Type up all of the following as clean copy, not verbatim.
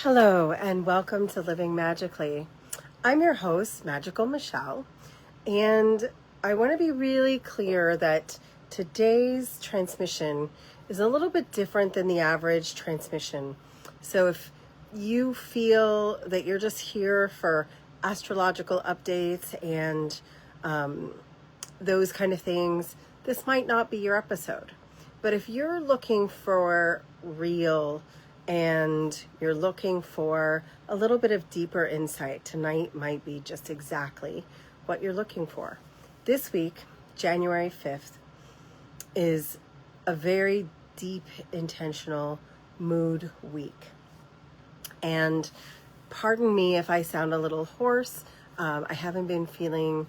Hello and welcome to Living Magically. I'm your host, Magical Michelle, and I want to be really clear that today's transmission is a little bit different than the average transmission. So if you feel that you're just here for astrological updates and those kind of things, this might not be your episode. But if you're looking for real and you're looking for a little bit of deeper insight, tonight might be just exactly what you're looking for. This week, January 5th, is a very deep, intentional mood week. And pardon me if I sound a little hoarse. I haven't been feeling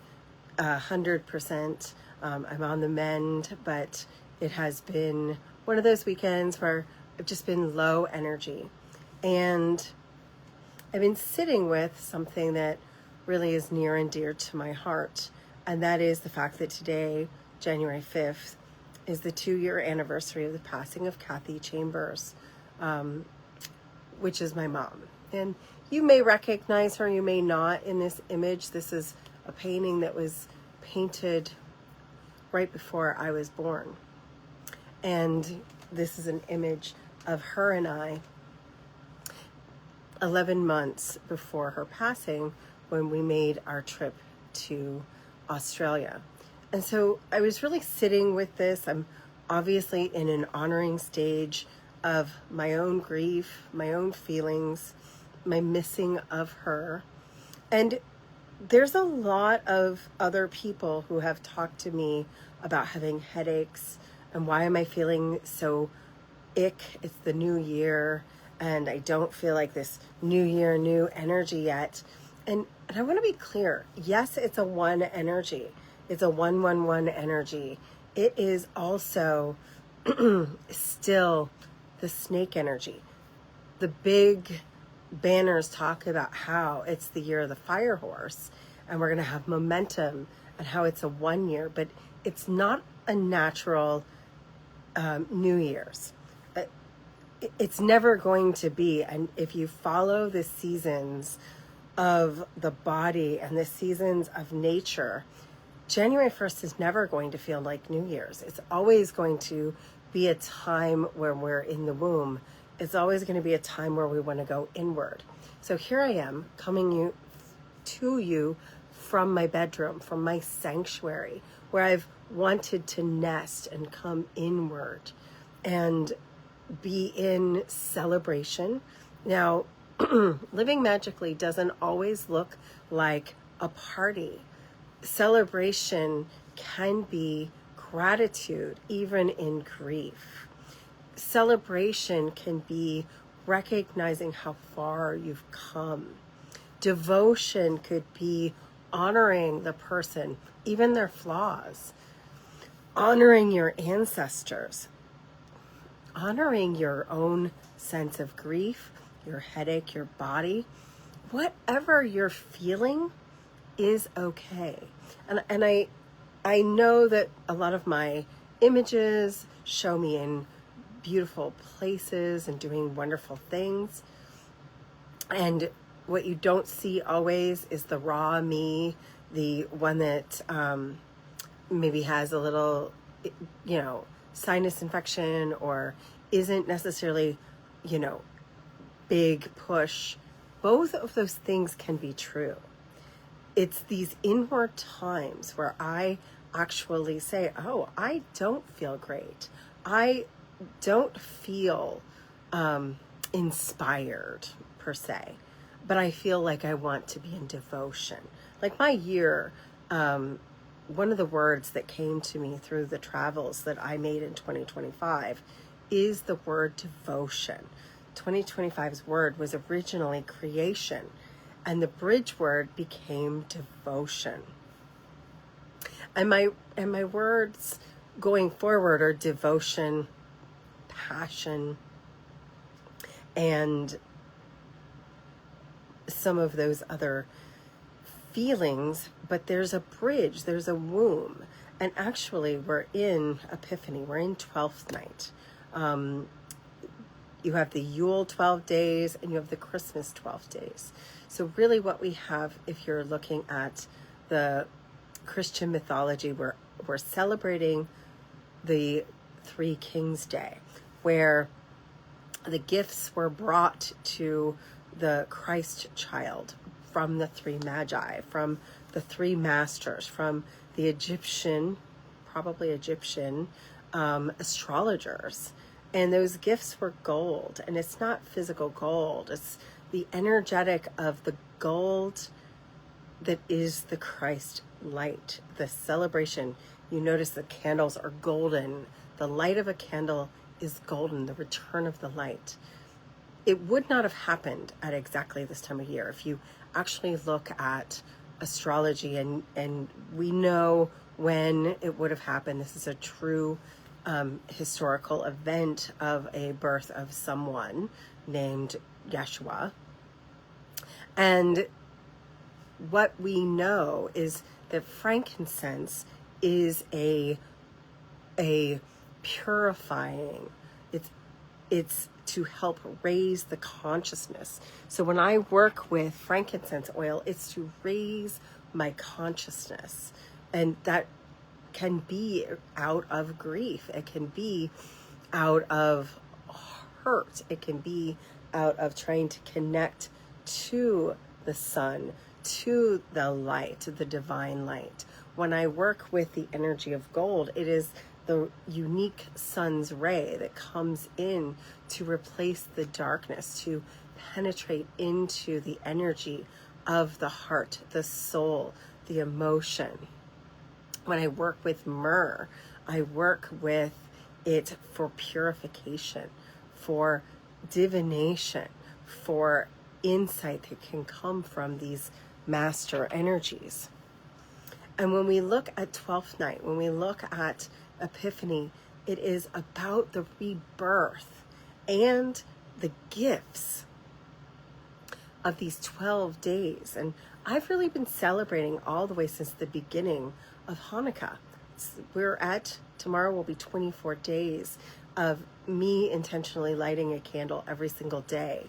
100%. I'm on the mend, but it has been one of those weekends where I've just been low energy. And I've been sitting with something that really is near and dear to my heart. And that is the fact that today, January 5th, is the 2-year anniversary of the passing of Kathy Chambers, which is my mom. And you may recognize her, you may not in this image. This is a painting that was painted right before I was born. And this is an image of her and I 11 months before her passing when we made our trip to Australia. And so I was really sitting with this. I'm obviously in an honoring stage of my own grief, my own feelings, my missing of her. And there's a lot of other people who have talked to me about having headaches and why am I feeling so ick. It's the new year and I don't feel like this new year, new energy yet. And I want to be clear. Yes, it's a one energy. It's a 111 energy. It is also still the snake energy. The big banners talk about how it's the year of the fire horse and we're going to have momentum and how it's a 1 year, but it's not a natural New Year's. It's never going to be. And if you follow the seasons of the body and the seasons of nature, January 1st is never going to feel like New Year's. It's always going to be a time where we're in the womb. It's always going to be a time where we want to go inward. So here I am coming to you from my bedroom, from my sanctuary, where I've wanted to nest and come inward and be in celebration. Now, living magically doesn't always look like a party. Celebration can be gratitude, even in grief. Celebration can be recognizing how far you've come. Devotion could be honoring the person, even their flaws. Honoring your ancestors. Honoring your own sense of grief, your headache, your body. Whatever you're feeling is okay. And I know that a lot of my images show me in beautiful places and doing wonderful things. And what you don't see always is the raw me, the one that maybe has a little, sinus infection or isn't necessarily, big push. Both of those things can be true. It's these inward times where I actually say, oh, I don't feel great. I don't feel inspired per se, but I feel like I want to be in devotion. Like my year, one of the words that came to me through the travels that I made in 2025 is the word devotion. 2025's word was originally creation, and the bridge word became devotion. And my words going forward are devotion, passion, and some of those other feelings, but there's a bridge, there's a womb. And actually we're in Epiphany, we're in 12th night. you have the Yule 12 days, and you have the Christmas 12 days. So really what we have, if you're looking at the Christian mythology, we're celebrating the Three Kings Day, where the gifts were brought to the Christ child from the Three Magi, from the Three Masters, from the probably Egyptian astrologers. And those gifts were gold, and it's not physical gold. It's the energetic of the gold that is the Christ light, the celebration. You notice the candles are golden. The light of a candle is golden, the return of the light. It would not have happened at exactly this time of year. If you actually look at astrology, and we know when it would have happened, this is a true historical event of a birth of someone named Yeshua. And what we know is that frankincense is a purifying. It's to help raise the consciousness. So when I work with frankincense oil, it's to raise my consciousness. And that can be out of grief. It can be out of hurt. It can be out of trying to connect to the sun, to the light, to the divine light. When I work with the energy of gold, it is the unique sun's ray that comes in to replace the darkness, to penetrate into the energy of the heart, the soul, the emotion. When I work with myrrh, I work with it for purification, for divination, for insight that can come from these master energies. And when we look at 12th night, when we look at Epiphany, it is about the rebirth and the gifts of these 12 days. And I've really been celebrating all the way since the beginning of Hanukkah. Tomorrow will be 24 days of me intentionally lighting a candle every single day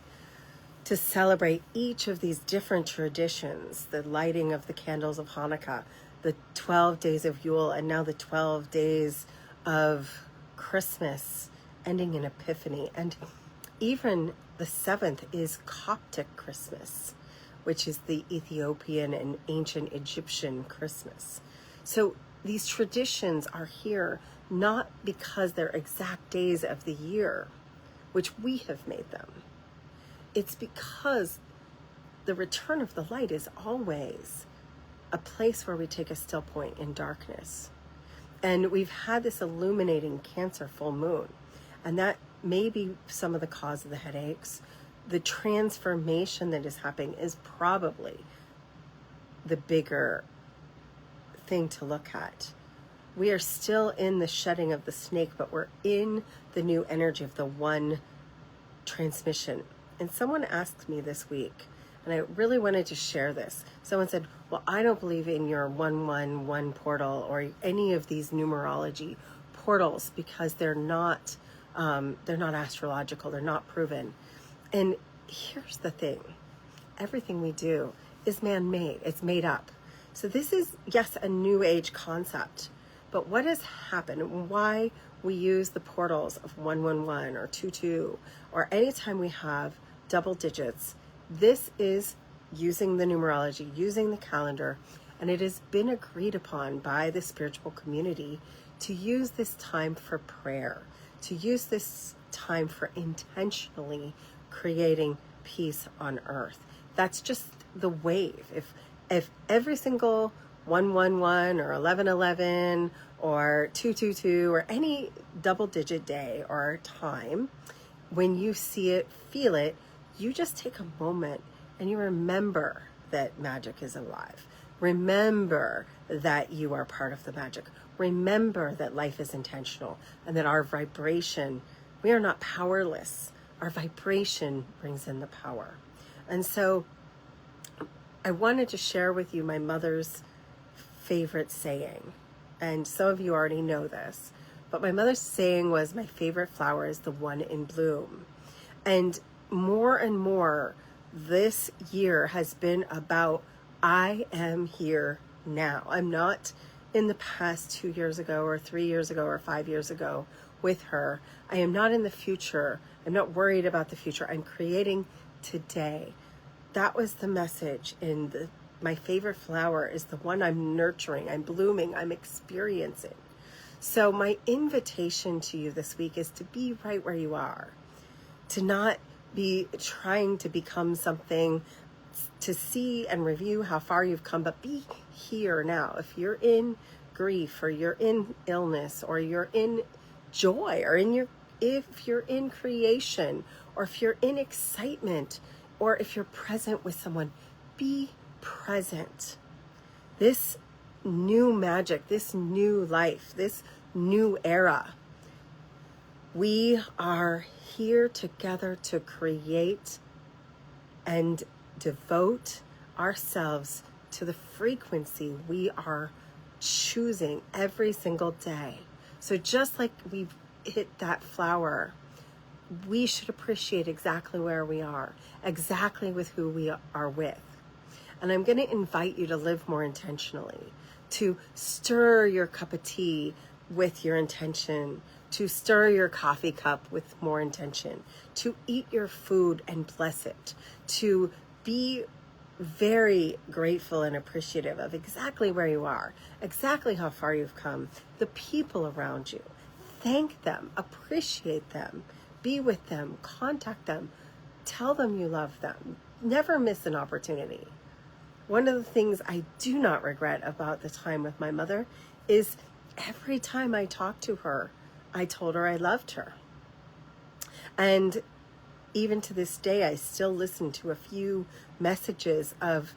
to celebrate each of these different traditions, the lighting of the candles of Hanukkah, the 12 days of Yule, and now the 12 days of Christmas, ending in Epiphany. And even the 7th is Coptic Christmas, which is the Ethiopian and ancient Egyptian Christmas. So these traditions are here not because they're exact days of the year, which we have made them. It's because the return of the light is always a place where we take a still point in darkness. And we've had this illuminating Cancer full moon, and that may be some of the cause of the headaches. The transformation that is happening is probably the bigger thing to look at. We are still in the shedding of the snake, but we're in the new energy of the one transmission. And someone asked me this week, and I really wanted to share this. Someone said, well, I don't believe in your 111 portal or any of these numerology portals because they're not astrological, they're not proven. And here's the thing. Everything we do is man-made. It's made up. So this is, yes, a new age concept. But what has happened and why we use the portals of 111 or 22 or anytime we have double digits, this is using the numerology, using the calendar, and it has been agreed upon by the spiritual community to use this time for prayer, to use this time for intentionally creating peace on earth. That's just the wave. If every single 111 or 1111 or 222 or any double digit day or time, when you see it, feel it, you just take a moment and you remember that magic is alive. Remember that you are part of the magic. Remember that life is intentional and that our vibration, we are not powerless. Our vibration brings in the power. And so I wanted to share with you my mother's favorite saying. And some of you already know this, but my mother's saying was, my favorite flower is the one in bloom. And more, this year has been about, I am here now. I'm not in the past 2 years ago or 3 years ago or 5 years ago with her. I am not in the future. I'm not worried about the future. I'm creating today. That was the message in my favorite flower is the one I'm nurturing, I'm blooming, I'm experiencing. So my invitation to you this week is to be right where you are, to not be trying to become something, to see and review how far you've come, but be here now. If you're in grief, or you're in illness, or you're in joy, or if you're in creation, or if you're in excitement, or if you're present with someone, be present. This new magic, this new life, this new era, we are here together to create and devote ourselves to the frequency we are choosing every single day. So just like we've hit that flower, we should appreciate exactly where we are, exactly with who we are with. And I'm going to invite you to live more intentionally, to stir your cup of tea with your intention, to stir your coffee cup with more intention, to eat your food and bless it, to be very grateful and appreciative of exactly where you are, exactly how far you've come, the people around you. Thank them, appreciate them, be with them, contact them, tell them you love them. Never miss an opportunity. One of the things I do not regret about the time with my mother is every time I talked to her, I told her I loved her. And even to this day, I still listen to a few messages of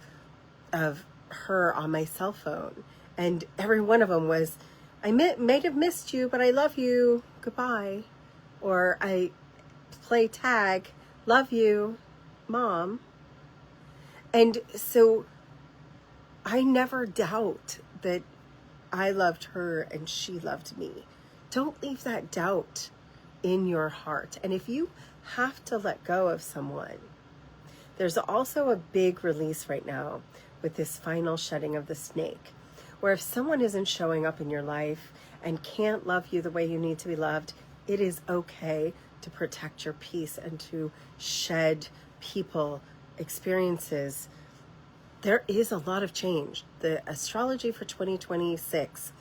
her on my cell phone. And every one of them was, I may have missed you, but I love you. Goodbye. Or I play tag. Love you, Mom. And so I never doubt that I loved her and she loved me. Don't leave that doubt in your heart. And if you have to let go of someone, there's also a big release right now with this final shedding of the snake, where if someone isn't showing up in your life and can't love you the way you need to be loved, it is okay to protect your peace and to shed people, experiences. There is a lot of change. The astrology for 2026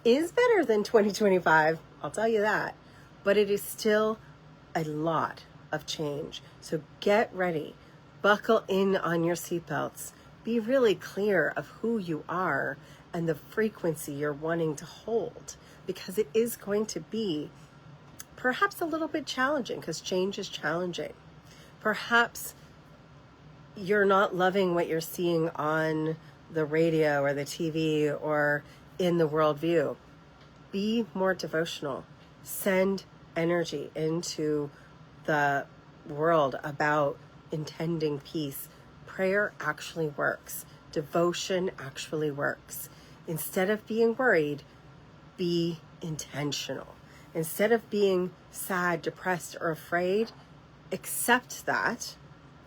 is better than 2025, I'll tell you that, but it is still a lot of change. So get ready, buckle in on your seatbelts, be really clear of who you are and the frequency you're wanting to hold, because it is going to be perhaps a little bit challenging, because change is challenging. Perhaps you're not loving what you're seeing on the radio or the TV or in the worldview. Be more devotional. Send energy into the world about intending peace. Prayer actually works. Devotion actually works. Instead of being worried, be intentional. Instead of being sad, depressed, or afraid, accept that.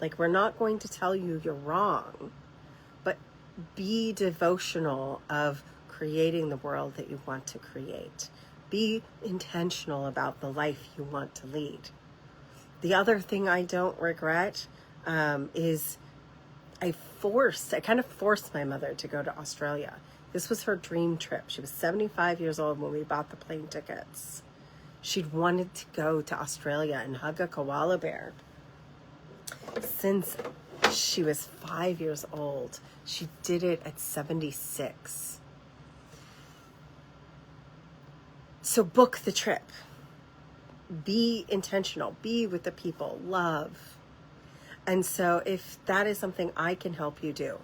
Like, we're not going to tell you you're wrong, but be devotional of creating the world that you want to create. Be intentional about the life you want to lead. The other thing I don't regret is I kind of forced my mother to go to Australia. This was her dream trip. She was 75 years old when we bought the plane tickets. She'd wanted to go to Australia and hug a koala bear since she was 5 years old. She did it at 76. So book the trip. Be intentional. Be with the people. Love. And so if that is something I can help you do,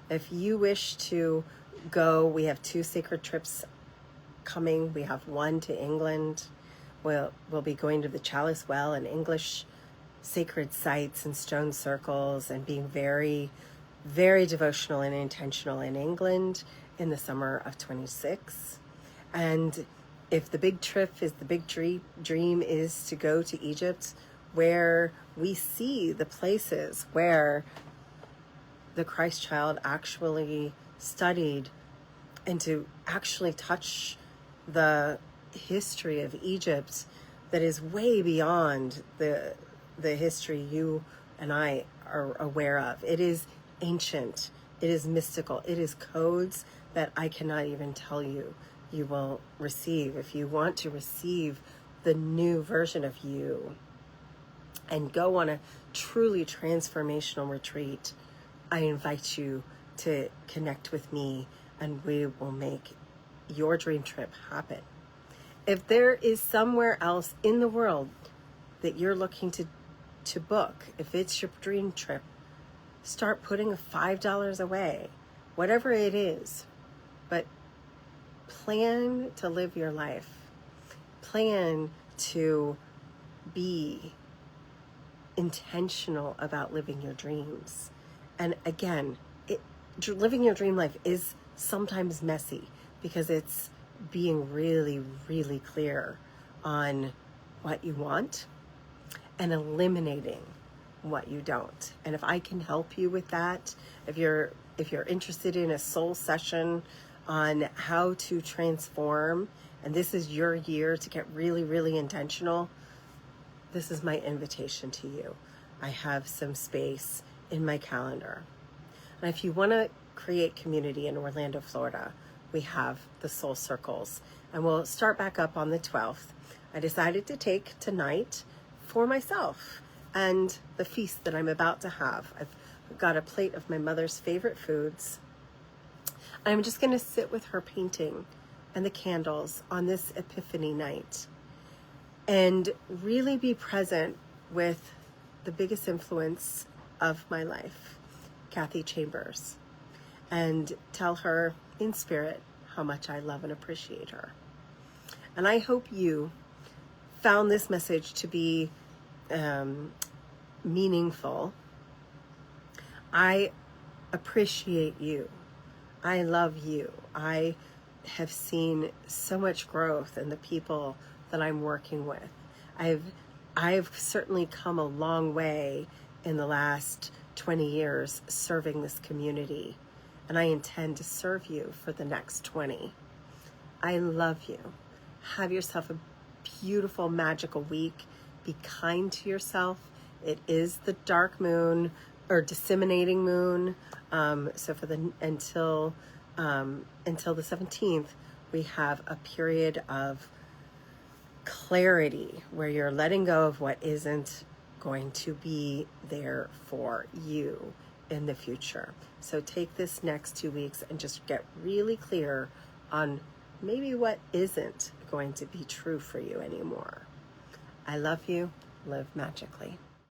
if you wish to go, we have 2 sacred trips coming. We have one to England. We'll be going to the Chalice Well and English sacred sites and stone circles, and being very, very devotional and intentional in England in the summer of 26. And if the big trip is the big dream is to go to Egypt, where we see the places where the Christ child actually studied, and to actually touch the history of Egypt that is way beyond the history you and I are aware of. It is ancient, it is mystical, it is codes that I cannot even tell you you will receive. If you want to receive the new version of you and go on a truly transformational retreat, I invite you to connect with me, and we will make your dream trip happen. If there is somewhere else in the world that you're looking to book, if it's your dream trip, start putting $5 away, whatever it is. But plan to live your life. Plan to be intentional about living your dreams. And again, living your dream life is sometimes messy because it's being really, really clear on what you want and eliminating what you don't. And if I can help you with that, if you're interested in a soul session on how to transform, and this is your year to get really, really intentional, this is my invitation to you. I have some space in my calendar. And if you want to create community in Orlando, Florida, we have the Soul Circles, and we'll start back up on the 12th. I decided to take tonight for myself and the feast that I'm about to have. I've got a plate of my mother's favorite foods. I'm just going to sit with her painting and the candles on this Epiphany night and really be present with the biggest influence of my life, Kathy Chambers, and tell her in spirit how much I love and appreciate her. And I hope you found this message to be meaningful. I appreciate you. I love you. I have seen so much growth in the people that I'm working with. I've certainly come a long way in the last 20 years serving this community, and I intend to serve you for the next 20. I love you. Have yourself a beautiful, magical week. Be kind to yourself. It is the dark moon or disseminating moon. So for until the 17th, we have a period of clarity where you're letting go of what isn't going to be there for you in the future. So take this next 2 weeks and just get really clear on maybe what isn't going to be true for you anymore. I love you. Live magically.